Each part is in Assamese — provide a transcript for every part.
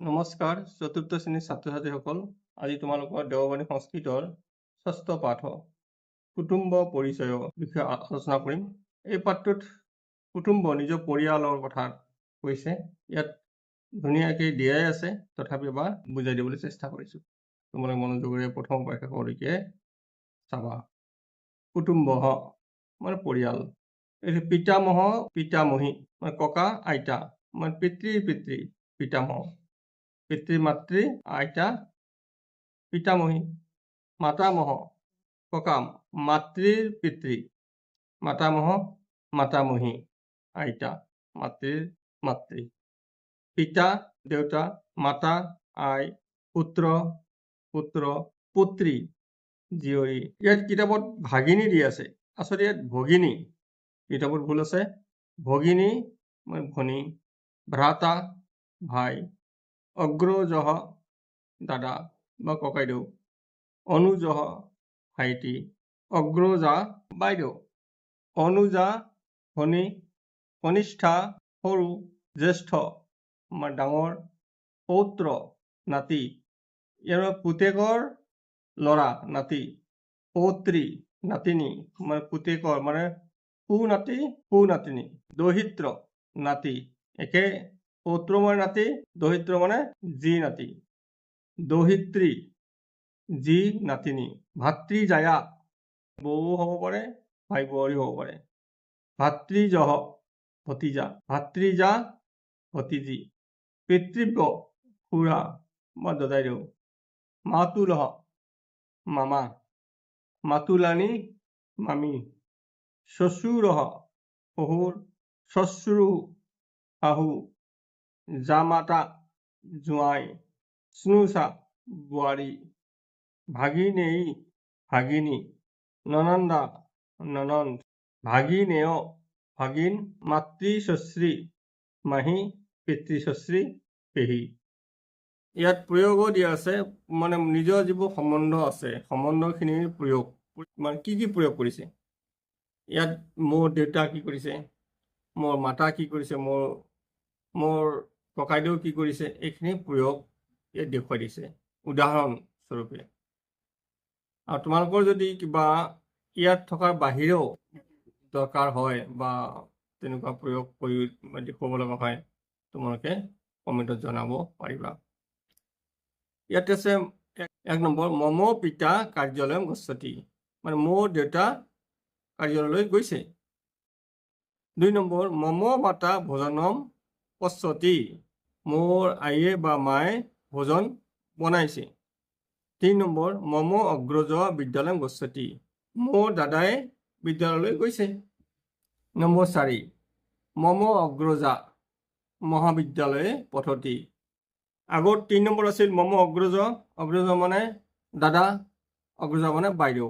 নমস্কাৰ চতুৰ্থ শ্ৰেণীৰ ছাত্ৰ ছাত্ৰীসকল, আজি তোমালোকৰ দেওবানী সংস্কৃতৰ ষষ্ঠ পাঠ কুটুম্ব পৰিচয় বিষয়ে আলোচনা কৰিম। এই পাঠটোত কুটুম্ব নিজৰ পৰিয়ালৰ কথা কৈছে। ইয়াত ধুনীয়াকৈ দিয়াই আছে, তথাপি এবাৰ বুজাই দিবলৈ চেষ্টা কৰিছোঁ। তোমালোকে মনোযোগেৰে প্ৰথম পৰা শেষলৈকে চাবা। কুটুম্ব মানে পৰিয়াল। এই পিতামহ পিতামহী মানে ককা আইতা, মানে পিতৃ পিতৃ পিতামহ, পিতৃ মাতৃ আইতা পিতামহী, মাতামহ ককা মাতৃৰ পিতৃ, মাতামহ মাতামহী আইতা মাতৃৰ মাতৃ, পিতা দেউতা, মাতা আই, পুত্ৰ পুত্ৰ, পুত্ৰী জীয়ৰী। ইয়াত কিতাপত ভাগিনী দি আছে, আচলতে ইয়াত ভগিনী, কিতাপত ভুল আছে। ভগিনী মানে ভনী, ভ্ৰাতা ভাই, অগ্ৰজহ দাদা বা ককাইদেউ, অনুজহ ভাইটি, অগ্ৰজা বাইদেউ, অনুজা ভনী, কনিষ্ঠা সৰু, জ্যেষ্ঠ মানে ডাঙৰ, পৌত্ৰ নাতি, ইয়াৰ পুতেকৰ ল'ৰা নাতি, পৌত্ৰী নাতিনী মানে পুতেকৰ মানে পু নাতি পু নাতিনী, দহিত্ৰ নাতি, একে পৌত্ৰ মানে নাতি, দহিত্ৰ মানে যি নাতি, দহিত্ৰী যি নাতিনী, ভাতৃজায়া বৌ হ'ব পাৰে, ভাই বোৱাৰী হ'ব পাৰে, ভাতৃজহ ভতিজা, ভাতৃজা ভতিজী, পিতৃব্য খুৰা বা দদাইদেউ, মাতুলহ মামা, মাতুলানী মামী, শ্বশুৰহ শহুৰ, শ্বশ্ৰু শাহু, জামাতা জোঁৱাই, স্নুষা বোৱাৰী, ভাগিনেয়ী ভাগিনী, ননন্দা ননন্দ, ভাগিনেয় ভাগিন, মাতৃশশ্ৰী মাহী, পিতৃশশ্ৰী পেহী। ইয়াত প্ৰয়োগো দিয়া আছে, মানে নিজৰ যিবোৰ সম্বন্ধ আছে সম্বন্ধখিনিৰ প্ৰয়োগ, মানে কি কি প্ৰয়োগ কৰিছে। ইয়াত মোৰ দেউতা কি কৰিছে, মোৰ মাতা কি কৰিছে, মোৰ ককাইদেউ কি কৰিছে, এইখিনি প্ৰয়োগ ইয়াত দেখুৱাই দিছে উদাহৰণস্বৰূপে। আৰু তোমালোকৰ যদি কিবা ইয়াত থকাৰ বাহিৰেও দৰকাৰ হয় বা তেনেকুৱা প্ৰয়োগ কৰি দেখুৱাব লগা হয়, তোমালোকে কমেণ্টত জনাব পাৰিবা। ইয়াত আছে 1 নম্বৰ, মম পিতা কাৰ্যালয়ম গচ্ছতি, মানে মোৰ দেউতা কাৰ্যালয়লৈ গৈছে। 2 নম্বৰ, মম মাতা ভোজনম পশ্যতি, মোৰ আইয়ে বা মায়ে ভোজন বনাইছে। 3 নম্বৰ, মম অগ্ৰজ বিদ্যালয়ম গচ্ছতি, মোৰ দাদাই বিদ্যালয়লৈ গৈছে। নম্বৰ 4, মম অগ্ৰজা মহাবিদ্যালয়ে পঠতি। আগত 3 নম্বৰ আছিল মম অগ্ৰজ, অগ্ৰজ মানে দাদা, অগ্ৰজা মানে বাইদেউ,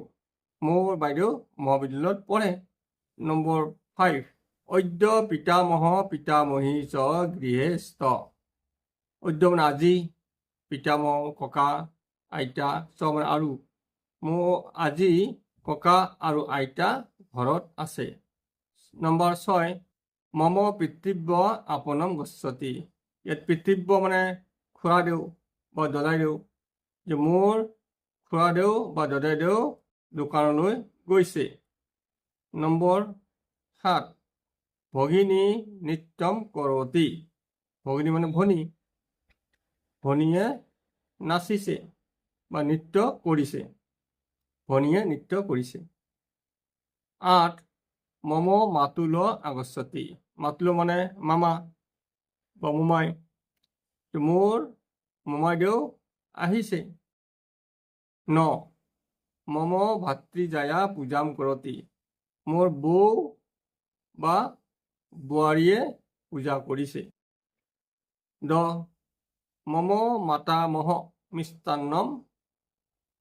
মোৰ বাইদেউ মহাবিদ্যালয়ত পঢ়ে। নম্বৰ 5, অদ্য পিতামহ পিতামহী চ গৃহে স্থ, অদ্য মানে আজি, পিতামহ ককা আইতা, চ মানে আৰু, মোৰ আজি ককা আৰু আইতা ঘৰত আছে। নম্বৰ 6, মম পিতৃব্য আপনম গচ্ছতি, ইয়াত পিতৃব্য মানে খুৰাদেউ বা দদাইদেউ, যে মোৰ খুৰাদেউ বা দদাইদেউ দোকানলৈ গৈছে। নম্বৰ 7, ভগিনী নৃত্যম কৰতি, ভগিনী মানে ভনী, ভনীয়ে নাচিছে বা নৃত্য কৰিছে, ভনীয়ে নৃত্য কৰিছে। 8, মম মাতুল আগচ্ছতি, মাতুল মানে মামা বা মোমাই, মোৰ মোমাইদেউ আহিছে। 9, মম ভাতৃজায়া পূজাম কৰতি, মোৰ বৌ বা বোৱাৰীয়ে পূজা কৰিছে। 10, মম মাতামহ মিষ্টান্নম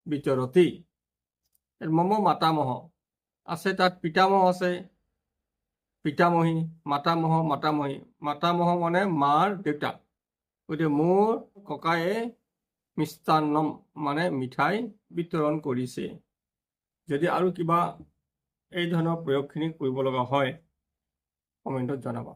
বিতৰতি, মম মাতামহ আছে, তাত পিতামহ আছে, পিতামহী, মাতামহ মাতামহী, মাতামহ মানে মাৰ দেউতা, গতিকে মোৰ ককায়ে মিষ্টান্নম মানে মিঠাই বিতৰণ কৰিছে। যদি আৰু কিবা এই ধৰণৰ প্ৰয়োগখিনি কৰিব লগা হয় কমেণ্টত জনাবা।